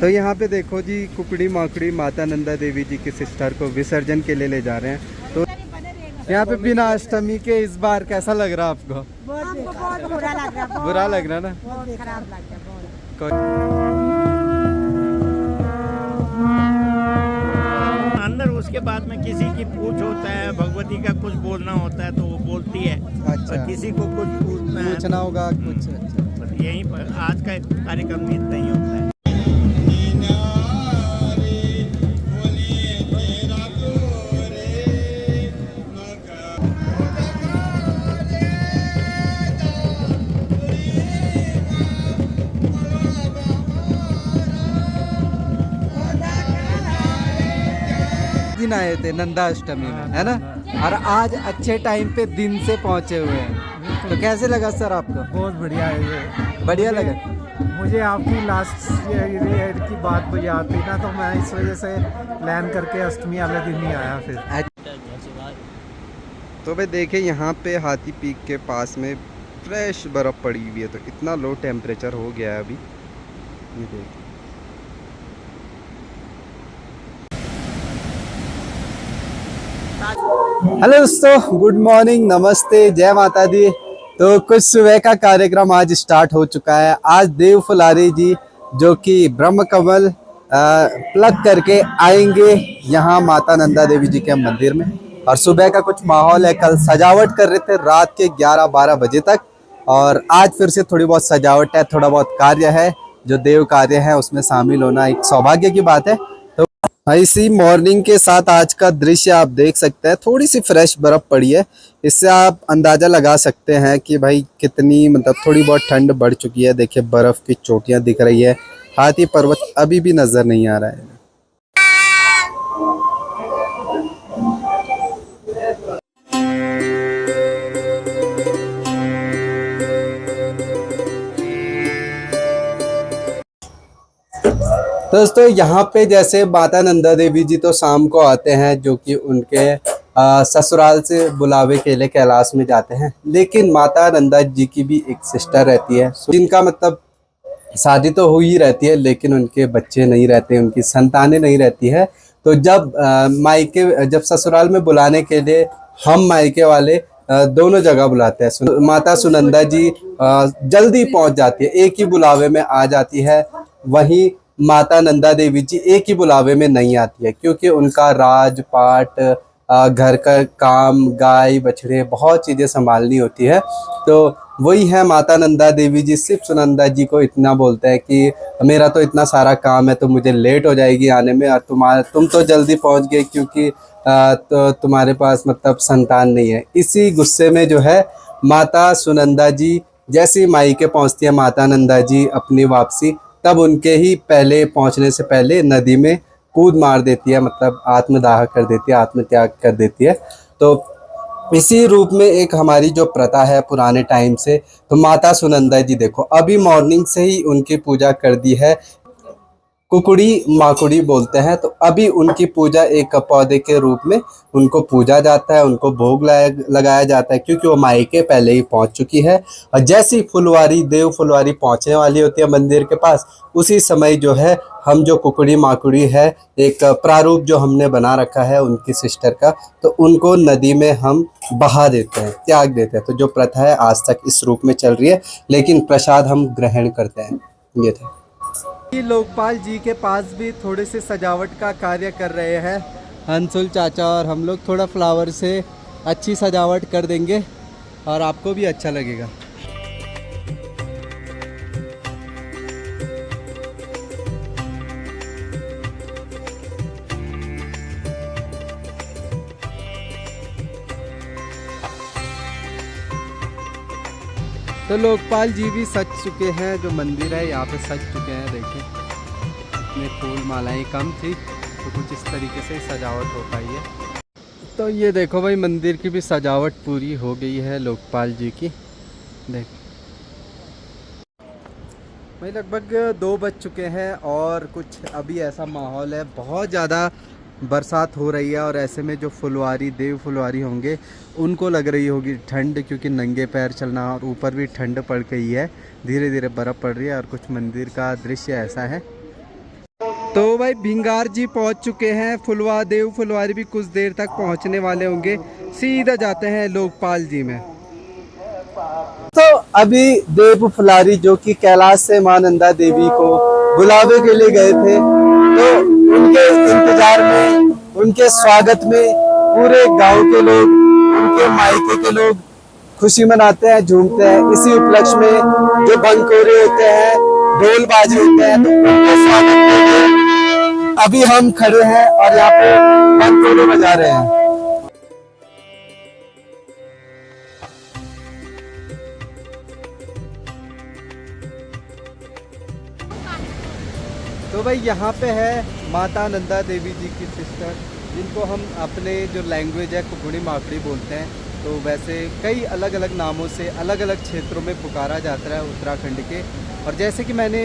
तो यहाँ पे देखो जी, कुकड़ी माकड़ी माता नंदा देवी जी की सिस्टर को विसर्जन के लिए ले जा रहे हैं। तो यहाँ पे बिना अष्टमी के इस बार कैसा लग रहा आपको? बहुत बुरा लग रहा, बुरा लग रहा ना? बहुत खराब लग रहा। अंदर उसके बाद में किसी की पूछ होता है, भगवती का कुछ बोलना होता है तो वो बोलती है। अच्छा, किसी को कुछ पूछना होगा कुछ। अच्छा, यहीं पर आज का कार्यक्रम भी इतना ही होता है। दिन आए थे नंदा अष्टमी में, है ना? और आज अच्छे टाइम पे दिन से पहुंचे हुए हैं। तो कैसे लगा सर आपको? बहुत बढ़िया है ये। बढ़िया लगा। मुझे आपकी लास्ट ईयर की बात याद थी ना, तो मैं इस वजह से प्लान करके अष्टमी वाले दिन ही आया फिर। तो भाई देखिए, यहाँ पे हाथी पीक के पास में फ्रेश बर्फ़ पड़ी हुई है। तो इतना लो टेम्परेचर हो गया है अभी, ये देखिए। हेलो दोस्तों, गुड मॉर्निंग, नमस्ते, जय माता दी। तो कुछ सुबह का कार्यक्रम आज स्टार्ट हो चुका है। आज देव फुलारी जी जो कि ब्रह्म कमल प्लग करके आएंगे यहाँ माता नंदा देवी जी के मंदिर में। और सुबह का कुछ माहौल है, कल सजावट कर रहे थे रात के 11-12 बजे तक, और आज फिर से थोड़ी बहुत सजावट है, थोड़ा बहुत कार्य है, जो देव कार्य है उसमें शामिल होना एक सौभाग्य की बात है। तो इसी मॉर्निंग के साथ आज का दृश्य आप देख सकते हैं। थोड़ी सी फ्रेश बर्फ पड़ी है, इससे आप अंदाज़ा लगा सकते हैं कि भाई कितनी मतलब थोड़ी बहुत ठंड बढ़ चुकी है। देखिए बर्फ़ की चोटियां दिख रही है, हाथी पर्वत अभी भी नज़र नहीं आ रहा है। दोस्तों यहाँ पे जैसे माता नंदा देवी जी तो शाम को आते हैं, जो कि उनके ससुराल से बुलावे के लिए कैलाश में जाते हैं। लेकिन माता नंदा जी की भी एक सिस्टर रहती है, जिनका मतलब शादी तो हुई ही रहती है, लेकिन उनके बच्चे नहीं रहते, उनकी संतानें नहीं रहती है। तो जब जब ससुराल में बुलाने के लिए हम मायके वाले दोनों जगह बुलाते हैं। माता सुनंदा जी जल्दी पहुंच जाती है, एक ही बुलावे में आ जाती है। वहीं माता नंदा देवी जी एक ही बुलावे में नहीं आती है, क्योंकि उनका राजपाट, घर का काम, गाय बछड़े, बहुत चीज़ें संभालनी होती है। तो वही है माता नंदा देवी जी सिर्फ सुनंदा जी को इतना बोलते हैं कि मेरा तो इतना सारा काम है, तो मुझे लेट हो जाएगी आने में, और तुम तो जल्दी पहुंच गए क्योंकि तो तुम्हारे पास मतलब संतान नहीं है। इसी गुस्से में जो है माता सुनंदा जी जैसे मायके पहुंचती है माता नंदा जी अपनी वापसी, तब उनके ही पहले पहुंचने से पहले नदी में कूद मार देती है, मतलब आत्मदाह कर देती है, आत्मत्याग कर देती है। तो इसी रूप में एक हमारी जो प्रथा है पुराने टाइम से, तो माता सुनंदा जी देखो अभी मॉर्निंग से ही उनकी पूजा कर दी है। कुकड़ी माकुड़ी बोलते हैं। तो अभी उनकी पूजा एक पौधे के रूप में उनको पूजा जाता है, उनको भोग लगाया जाता है, क्योंकि वो मायके पहले ही पहुंच चुकी है। और जैसी फुलवारी देव फुलवारी पहुंचने वाली होती है मंदिर के पास, उसी समय जो है हम जो कुकड़ी माकुड़ी है एक प्रारूप जो हमने बना रखा है उनकी सिस्टर का, तो उनको नदी में हम बहा देते हैं, त्याग देते हैं। तो जो प्रथा है आज तक इस रूप में चल रही है, लेकिन प्रसाद हम ग्रहण करते हैं। ये था। लोकपाल जी के पास भी थोड़े से सजावट का कार्य कर रहे हैं अंशुल चाचा, और हम लोग थोड़ा फ्लावर से अच्छी सजावट कर देंगे और आपको भी अच्छा लगेगा। तो लोकपाल जी भी सज चुके हैं, जो मंदिर है यहाँ पे सज चुके हैं। देखिए इतने फूल मालाएं कम थी, तो कुछ इस तरीके से सजावट हो पाई है। तो ये देखो भाई, मंदिर की भी सजावट पूरी हो गई है लोकपाल जी की। देख भाई लगभग 2 बज चुके हैं, और कुछ अभी ऐसा माहौल है, बहुत ज़्यादा बरसात हो रही है और ऐसे में जो फुलवारी देव फुलवारी होंगे उनको लग रही होगी ठंड, क्योंकि नंगे पैर चलना और ऊपर भी ठंड पड़ गई है, धीरे धीरे बर्फ़ पड़ रही है और कुछ मंदिर का दृश्य ऐसा है। तो भाई भिंगार जी पहुंच चुके हैं, देव फुलवारी भी कुछ देर तक पहुंचने वाले होंगे। सीधा जाते हैं लोकपाल जी में। तो अभी देव फुलवारी जो कि कैलाश से मां नंदा देवी को बुलावे के लिए गए थे, तो उनके इंतजार में, उनके स्वागत में पूरे गांव के लोग, उनके मायके के लोग खुशी मनाते हैं, झूमते हैं। इसी उपलक्ष्य में जो भंकोरे होते हैं, ढोल बाजे होते हैं, तो उनके स्वागत के लिए अभी हम खड़े हैं और यहाँ पे भंकोरे बजा रहे हैं। तो भाई यहाँ पे है माता नंदा देवी जी की सिस्टर, जिनको हम अपने जो लैंग्वेज है कुकुड़ी माकड़ी बोलते हैं। तो वैसे कई अलग अलग नामों से अलग अलग क्षेत्रों में पुकारा जाता है उत्तराखंड के। और जैसे कि मैंने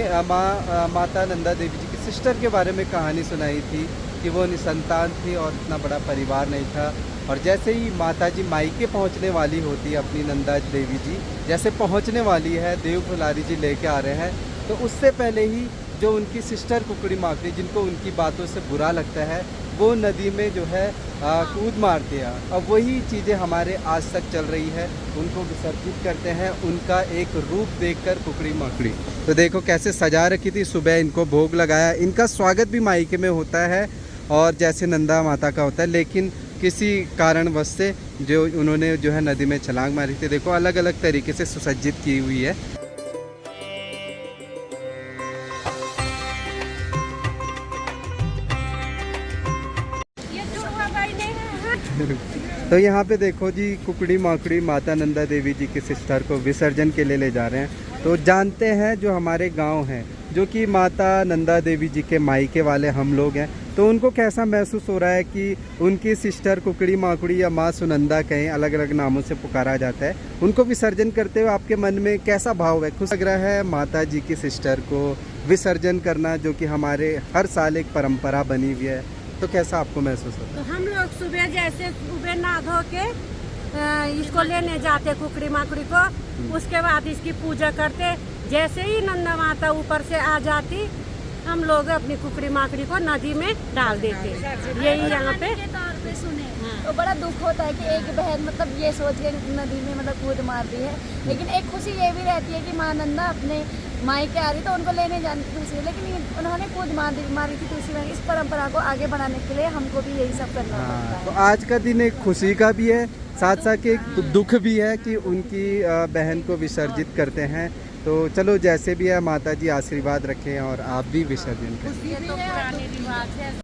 माता नंदा देवी जी की सिस्टर के बारे में कहानी सुनाई थी कि वो निसंतान थी और इतना बड़ा परिवार नहीं था, और जैसे ही माता जी मायके पहुंचने वाली होती है, अपनी नंदा देवी जी जैसे पहुंचने वाली है, देव फुलवारी जी लेके आ रहे हैं, तो उससे पहले ही जो उनकी सिस्टर कुकड़ी माकड़ी, जिनको उनकी बातों से बुरा लगता है, वो नदी में जो है कूद मारते हैं। अब वही चीज़ें हमारे आज तक चल रही है, उनको विसर्जित करते हैं उनका एक रूप देखकर कुकड़ी माकड़ी। तो देखो कैसे सजा रखी थी, सुबह इनको भोग लगाया, इनका स्वागत भी मायके में होता है और जैसे नंदा माता का होता है, लेकिन किसी कारणवश से जो उन्होंने जो है नदी में छलांग मारी थी। देखो अलग अलग तरीके से सुसज्जित की हुई है। तो यहाँ पे देखो जी कुकड़ी माकड़ी माता नंदा देवी जी की सिस्टर को विसर्जन के लिए ले जा रहे हैं। तो जानते हैं जो हमारे गांव हैं, जो कि माता नंदा देवी जी के मायके वाले हम लोग हैं, तो उनको कैसा महसूस हो रहा है कि उनकी सिस्टर कुकड़ी माकड़ी या माँ सुनंदा कहीं अलग अलग नामों से पुकारा जाता है, उनको विसर्जन करते हुए आपके मन में कैसा भाव है? खुश लग रहा है माता जी की सिस्टर को विसर्जन करना, जो कि हमारे हर साल एक परंपरा बनी हुई है, तो कैसा आपको महसूस होता है? तो हम लोग सुबह जैसे सुबह नहा धो के इसको लेने जाते कुकड़ी माकड़ी को, उसके बाद इसकी पूजा करते। जैसे ही नंदा माता ऊपर से आ जाती, हम लोग अपनी कुकड़ी माकड़ी को नदी में डाल देते। यही यहाँ पे सुने तो बड़ा दुख होता है कि एक बहन मतलब ये सोच के नदी में मतलब कूद मारती है, लेकिन एक खुशी ये भी रहती है कि माँ नंदा अपने मायके आ रही तो उनको लेने जाने की खुशी है, लेकिन उन्होंने कूद मारी थी तुलसी में। इस परंपरा को आगे बढ़ाने के लिए हमको भी यही सब करना पड़ता है। तो आज का दिन एक खुशी का भी है, साथ साथ एक दुख भी है कि उनकी बहन को विसर्जित करते हैं। तो चलो जैसे भी है, माता जी आशीर्वाद रखें और आप भी विसर्जन करें। ये तो पुराने रिवाज है।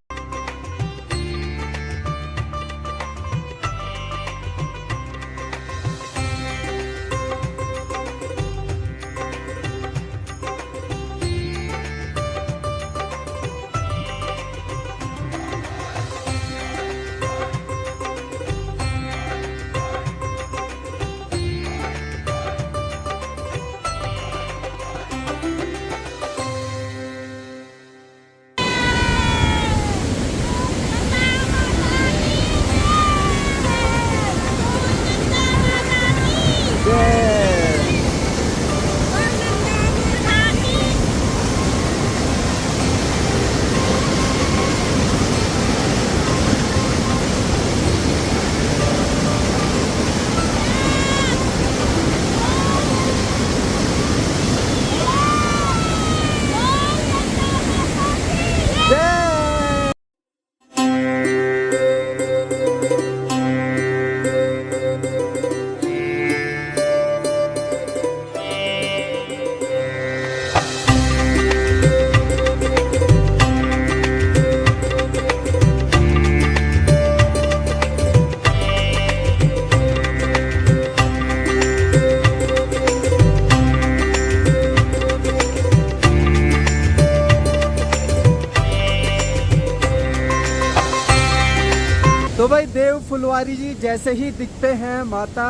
तो भाई देव फुलवारी जी जैसे ही दिखते हैं माता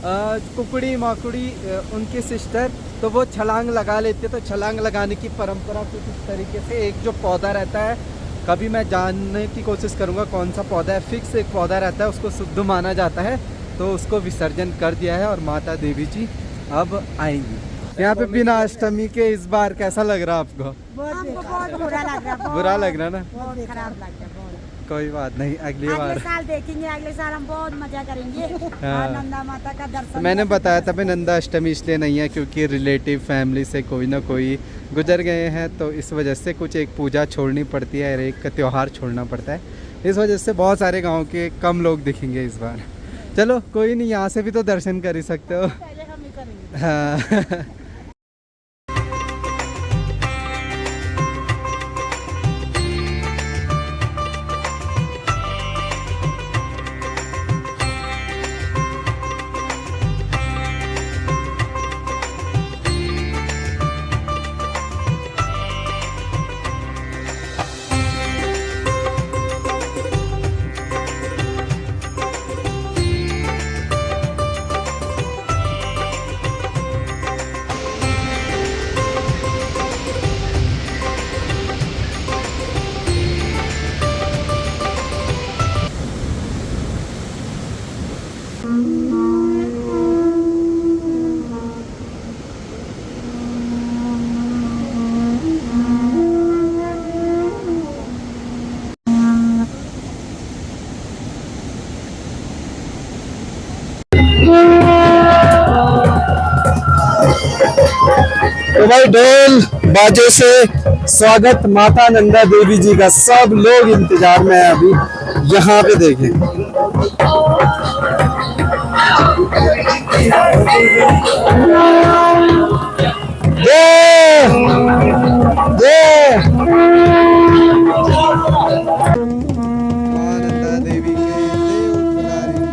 कुकड़ी माकुड़ी उनकी सिस्टर, तो वो छलांग लगा लेते। तो छलांग लगाने की परंपरा कुछ इस तरीके से, एक जो पौधा रहता है कभी मैं जानने की कोशिश करूँगा कौन सा पौधा है। फिक्स एक पौधा रहता है, उसको शुद्ध माना जाता है, तो उसको विसर्जन कर दिया है और माता देवी जी अब आएंगी। यहाँ पे बिना अष्टमी के इस बार कैसा लग रहा आपको? हमको बहुत बुरा लग रहा है, बुरा लग रहा ना? बहुत खराब लग रहा है, बहुत। कोई बात नहीं, अगली बार अगले साल देखेंगे, अगले साल हम बहुत मजा करेंगे हाँ। और नंदा माता का दर्शन। मैंने बताया था भाई नंदा अष्टमी इसलिए नहीं है क्योंकि रिलेटिव फैमिली से कोई ना कोई गुजर गए हैं, तो इस वजह से कुछ एक पूजा छोड़नी पड़ती है और एक त्यौहार छोड़ना पड़ता है। इस वजह से बहुत सारे गांव के कम लोग दिखेंगे इस बार। चलो कोई नहीं, यहाँ से भी तो दर्शन कर ही सकते हो। पहले हम ही करेंगे। हाँ तो भाई ढोल बाजे से स्वागत माता नंदा देवी जी का, सब लोग इंतजार में है अभी। यहाँ पे देखें, जय जय मां नंदा देवी के देव दुलारी।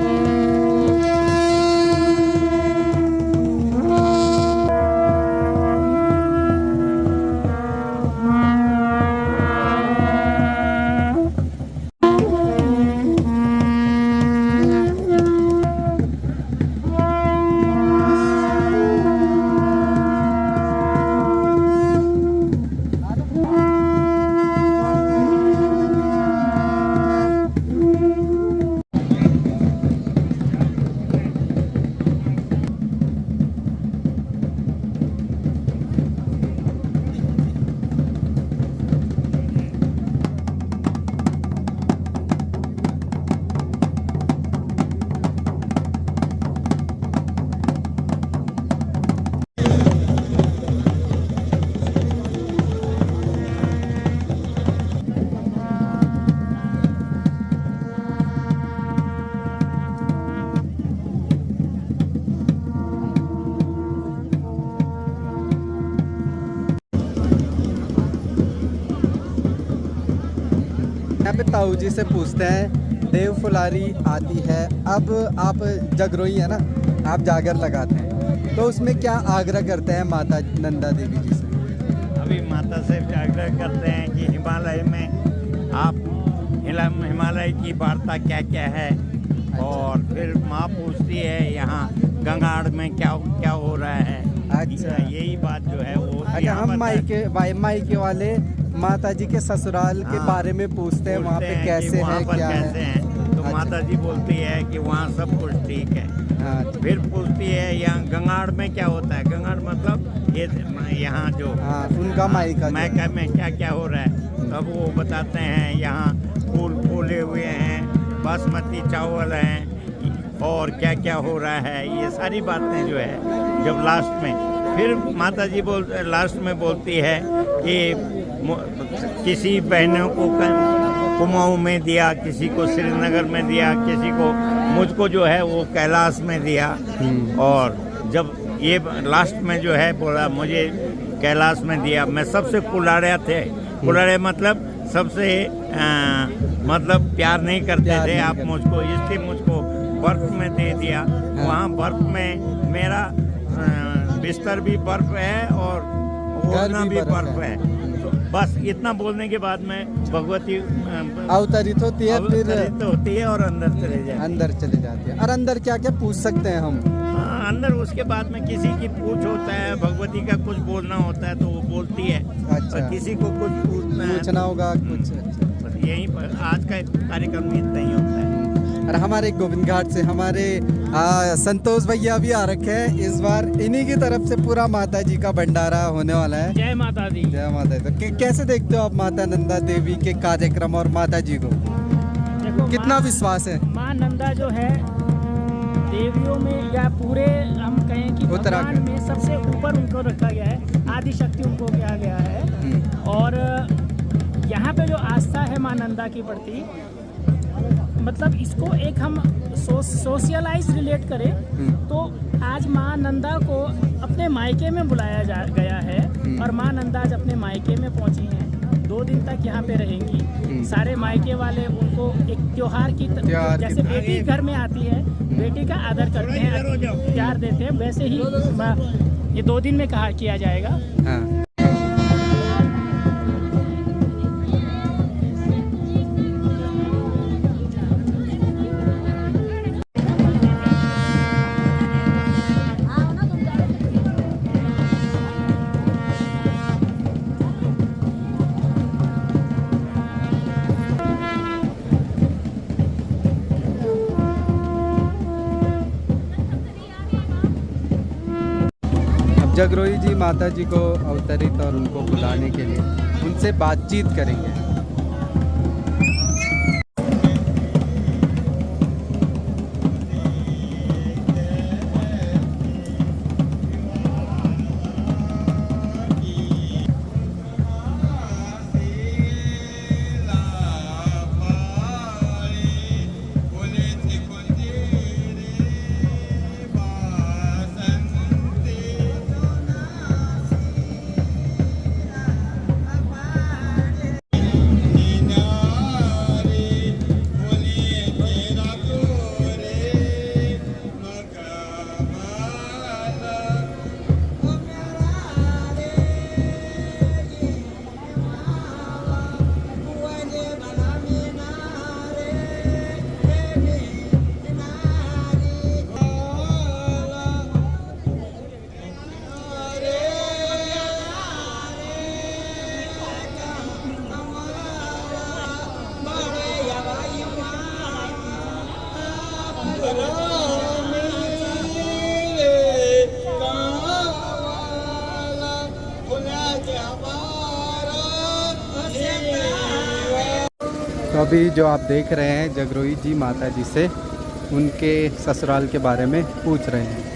यहाँ पे ताऊ जी से पूछते हैं, देव फुलारी आती है, अब आप जगरोई है ना, आप जागर लगाते हैं, तो उसमें क्या आग्रह करते हैं माता नंदा देवी जी से? अभी माता से आग्रह करते हैं कि हिमालय में आप हिमालय की वार्ता क्या क्या है, और फिर माँ पूछती है यहाँ गंगाड़ में क्या क्या हो रहा है। अच्छा, यही बात जो है वो अच्छा, हम मायके वाले माता जी के ससुराल के हाँ, बारे में पूछते हैं, वहाँ पे कैसे है, क्या है। तो अच्छा। माता जी बोलती है कि वहाँ सब कुछ ठीक है। हाँ, फिर पूछती है यहाँ गंगाड़ में क्या होता है, गंगाड़ मतलब ये यहाँ जो हाँ, उनका मायका जो। मायका में क्या क्या हो रहा है, तब वो बताते हैं यहाँ फूल फूले हुए हैं, बासमती चावल हैं, और क्या क्या हो रहा है, ये सारी बातें जो है। जब लास्ट में फिर माता जी लास्ट में बोलती है कि किसी बहनों को कुमाऊं में दिया, किसी को श्रीनगर में दिया, किसी को मुझको जो है वो कैलाश में दिया। और जब ये लास्ट में जो है बोला मुझे कैलाश में दिया, मैं सबसे कुलाड़े थे, कुलाड़े मतलब सबसे मतलब प्यार नहीं करते थे आप मुझको, इसलिए मुझको बर्फ में दे दिया। वहाँ बर्फ में मेरा बिस्तर भी बर्फ है और ओढ़ना भी बर्फ है। तो बस इतना बोलने के बाद में भगवती अवतरित होती है, फिर अवतरित होती है और अंदर चले जाती है। अंदर चले जाती है। और अंदर क्या क्या पूछ सकते हैं हम? अंदर उसके बाद में किसी की पूछ होता है, भगवती का कुछ बोलना होता है तो वो बोलती है। अच्छा, और किसी को कुछ पूछना होगा कुछ। अच्छा, यहीं पर आज का कार्यक्रम भी इतना ही होता है। और हमारे गोविंद घाट से हमारे संतोष भैया भी आ रखे हैं। इस बार इन्हीं की तरफ से पूरा माता जी का भंडारा होने वाला है। जय माता दी। जय माता दी। तो कैसे देखते हो आप माता नंदा देवी के कार्यक्रम और माता जी को? देखो कितना विश्वास है? माँ नंदा जो है देवियों में या पूरे हम कहें कि उत्तराखंड भगवान में सबसे ऊपर उनको रखा गया है, आदि शक्ति उनको कहा गया है। और यहाँ पे जो आस्था है माँ नंदा के प्रति, मतलब इसको एक हम सोशलाइज रिलेट करें तो आज माँ नंदा को अपने मायके में बुलाया गया है और माँ नंदा आज अपने मायके में पहुँची हैं। 2 दिन तक यहाँ पे रहेंगी। सारे मायके वाले उनको एक त्योहार की जैसे बेटी घर में आती है, बेटी का आदर करते हैं, प्यार देते हैं, वैसे ही ये 2 दिन में कहा किया जाएगा। हाँ। जगरोई जी माता जी को अवतरित और उनको बुलाने के लिए उनसे बातचीत करेंगे। तो अभी जो आप देख रहे हैं जगरोई जी माता जी से उनके ससुराल के बारे में पूछ रहे हैं।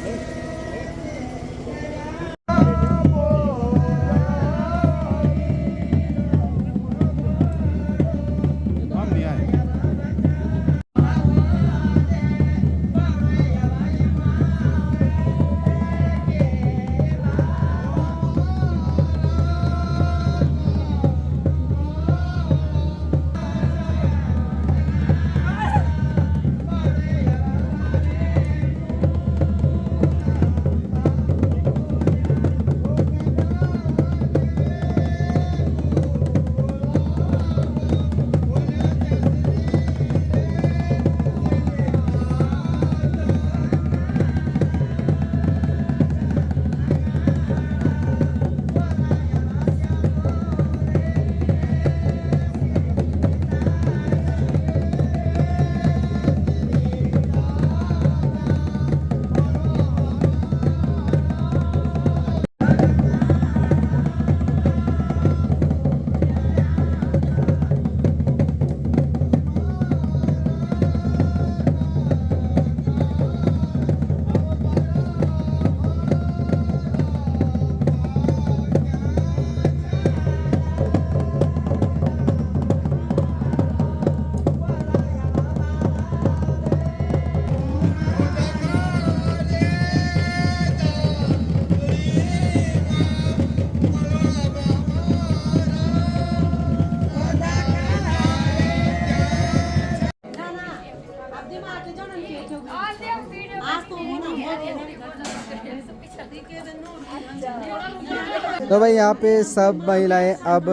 तो भाई यहाँ पे सब महिलाएं अब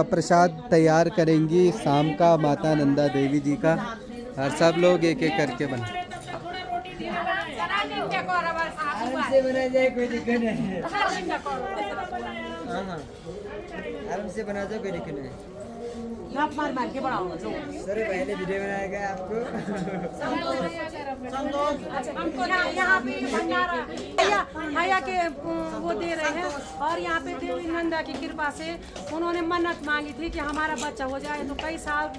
प्रसाद तैयार करेंगी शाम का माता नंदा देवी जी का, और सब लोग एक एक करके बना। कोई दिक्कत नहीं, आराम से बना जाए, कोई दिक्कत नहीं। गप मार मार के बढ़ाऊंगा जो सर पहले वीडियो बनाया गया आपको हमको यहाँ पे भंडारा भैया के वो दे रहे हैं। और यहाँ पे देवी नंदा की कृपा से उन्होंने मन्नत मांगी थी कि हमारा बच्चा हो जाए, तो कई साल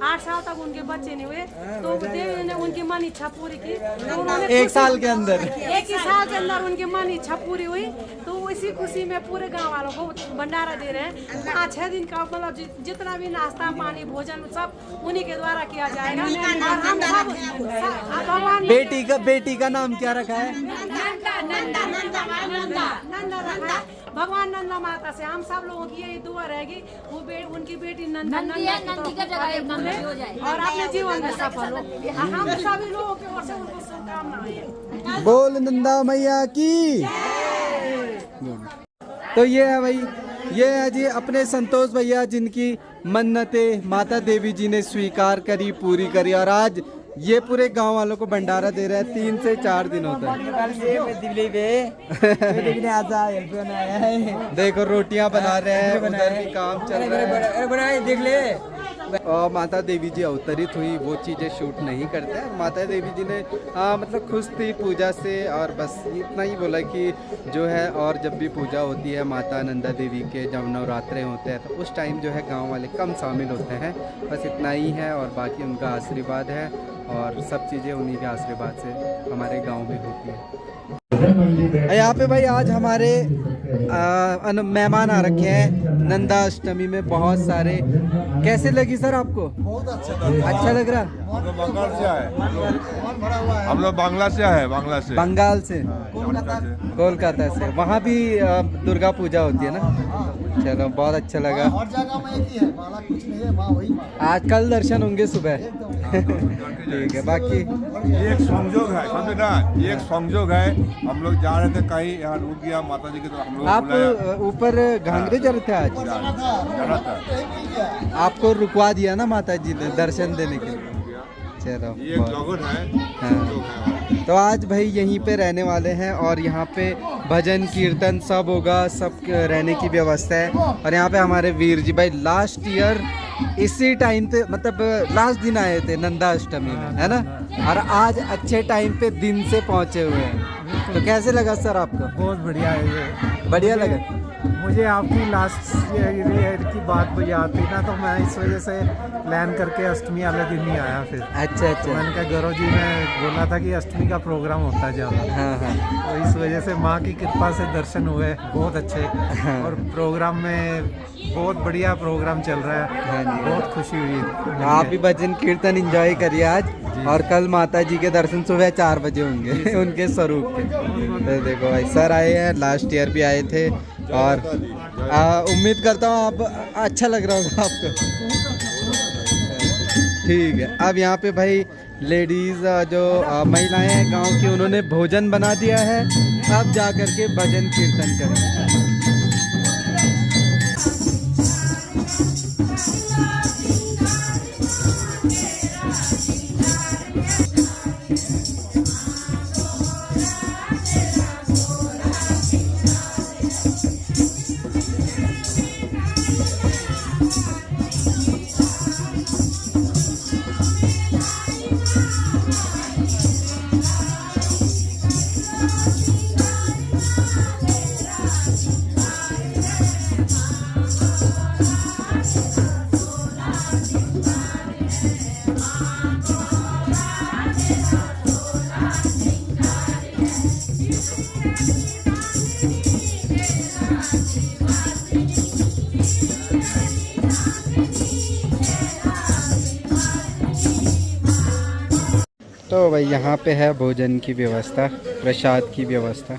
8 साल तक उनके बच्चे नहीं हुए, तो देवी ने उनकी मन इच्छा पूरी की। तो उन्होंने 1 साल के अंदर एक ही साल के अंदर उनकी मन इच्छा पूरी हुई, तो इसी खुशी में पूरे गांव वालों को भंडारा दे रहे हैं। 5-6 दिन का मतलब जितना भी नाश्ता पानी भोजन सब उन्हीं के द्वारा किया जाएगा। और हम सब भगवान बेटी का नाम क्या रखा है? नंदा रखा है। भगवान नंदा माता से हम सब लोगों की यही दुआ रहेगी, वो उनकी बेटी नंदा और अपने जीवन में सफल हो। हम सभी लोगों की ओर से उनको शुभकामनाएं। बोल नंदा मैया की। तो ये है भाई, ये है जी अपने संतोष भैया जिनकी मन्नतें माता देवी जी ने स्वीकार करी, पूरी करी, और आज ये पूरे गांव वालों को भंडारा दे रहे हैं 3 से 4 दिन होता है। देखो रोटियां बना रहे हैं, उधर भी काम चल रहा है। देख ले और माता देवी जी अवतरित हुई, वो चीज़ें शूट नहीं करते हैं। माता देवी जी ने मतलब खुश थी पूजा से, और बस इतना ही बोला कि जो है, और जब भी पूजा होती है माता नंदा देवी के, जब नवरात्रे होते हैं, तो उस टाइम जो है गांव वाले कम शामिल होते हैं। बस इतना ही है, और बाकी उनका आशीर्वाद है, और सब चीज़ें उन्हीं के आशीर्वाद से हमारे गाँव में होती है। यहाँ पे भाई आज हमारे मेहमान आ रखे हैं नंदा अष्टमी में बहुत सारे। कैसे लगी सर आपको? बहुत अच्छा लग रहा? हम लोग बंगाल से आए, हम लोग बांग्ला से आए, बंगाल से, कोलकाता से। वहाँ भी दुर्गा पूजा होती है ना? चलो बहुत अच्छा लगा। हर जगह में एक ही है, माला कुछ नहीं है, माँ वही माँ। आज कल दर्शन होंगे सुबह। ठीक है। बाकी ये एक संजोग है, समझे ना, ये एक संजोग है। हम लोग जा रहे थे कहीं, यहाँ रुक गया माता जी के, तो हम लोग आप ऊपर घाघरे जा रहे थे आज? जाना था। आपको रुकवा दिया ना माता जी ने दर्शन देने के लिए? चलो ये एक जगत है। हाँ। तो आज भाई यहीं पे रहने वाले हैं, और यहाँ पे भजन कीर्तन सब होगा, सब रहने की व्यवस्था है। और यहाँ पे हमारे वीर जी भाई लास्ट ईयर इसी टाइम पे, मतलब लास्ट दिन आए थे नंदा अष्टमी में, है ना? और आज अच्छे टाइम पे दिन से पहुँचे हुए हैं। तो कैसे लगा सर आपको? बहुत बढ़िया है ये। बढ़िया लगा? मुझे आपकी लास्ट ईयर की बात याद थी ना, तो मैं इस वजह से प्लान करके अष्टमी वाले दिन ही आया फिर। अच्छा अच्छा। मैंने कहा गौरव जी ने बोला था कि अष्टमी का प्रोग्राम होता है ज़्यादा। हाँ हाँ। तो इस वजह से माँ की कृपा से दर्शन हुए बहुत अच्छे। हाँ। और प्रोग्राम में बहुत बढ़िया प्रोग्राम चल रहा है। हाँ जी। बहुत खुशी हुई। आप भी भजन कीर्तन एंजॉय करिए आज, और कल माता जी के दर्शन सुबह 4 बजे होंगे उनके स्वरूप के। तो देखो भाई सर आए हैं, लास्ट ईयर भी आए थे, और उम्मीद करता हूँ आप अच्छा लग रहा होगा आपको। ठीक है। अब यहाँ पे भाई लेडीज़ जो महिलाएं हैं गांव की, उन्होंने भोजन बना दिया है, अब जा कर के भजन कीर्तन करेंगे। तो भाई यहाँ पे है भोजन की व्यवस्था, प्रसाद की व्यवस्था।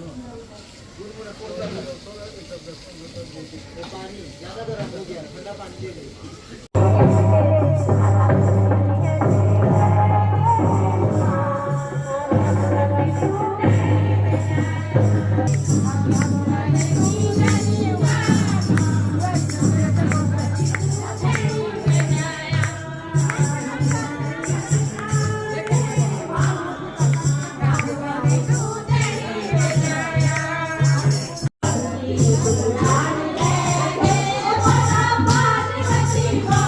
Bye.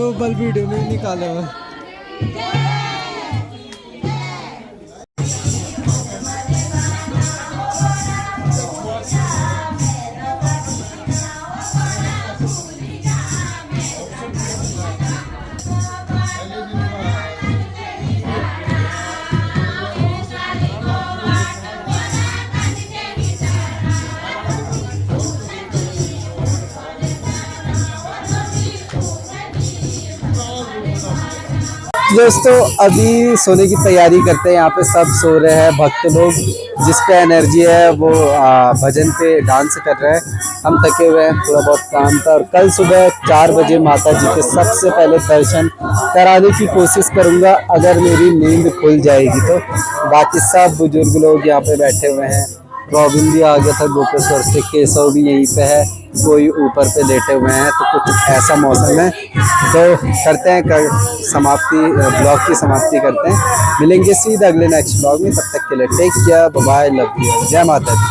वो बल वीडियो में निकाला हुआ। दोस्तों अभी सोने की तैयारी करते हैं, यहाँ पे सब सो रहे हैं, भक्त लोग जिस पे एनर्जी है वो भजन पे डांस कर रहे हैं। हम थके हुए हैं, थोड़ा बहुत काम था और कल सुबह 4 बजे माता जी के सबसे पहले दर्शन कराने की कोशिश करूँगा अगर मेरी नींद खुल जाएगी तो। बाकी सब बुजुर्ग लोग यहाँ पे बैठे हुए हैं, रॉबिन भी आ गया था गोपेश्वर से, केशव भी यहीं पे है, कोई ऊपर पे लेटे हुए हैं। तो कुछ ऐसा मौसम है, तो करते हैं ब्लॉग की समाप्ति करते हैं। मिलेंगे सीधा अगले नेक्स्ट ब्लॉग में, तब तक के लिए take care, bye bye, love you, जय माता दी।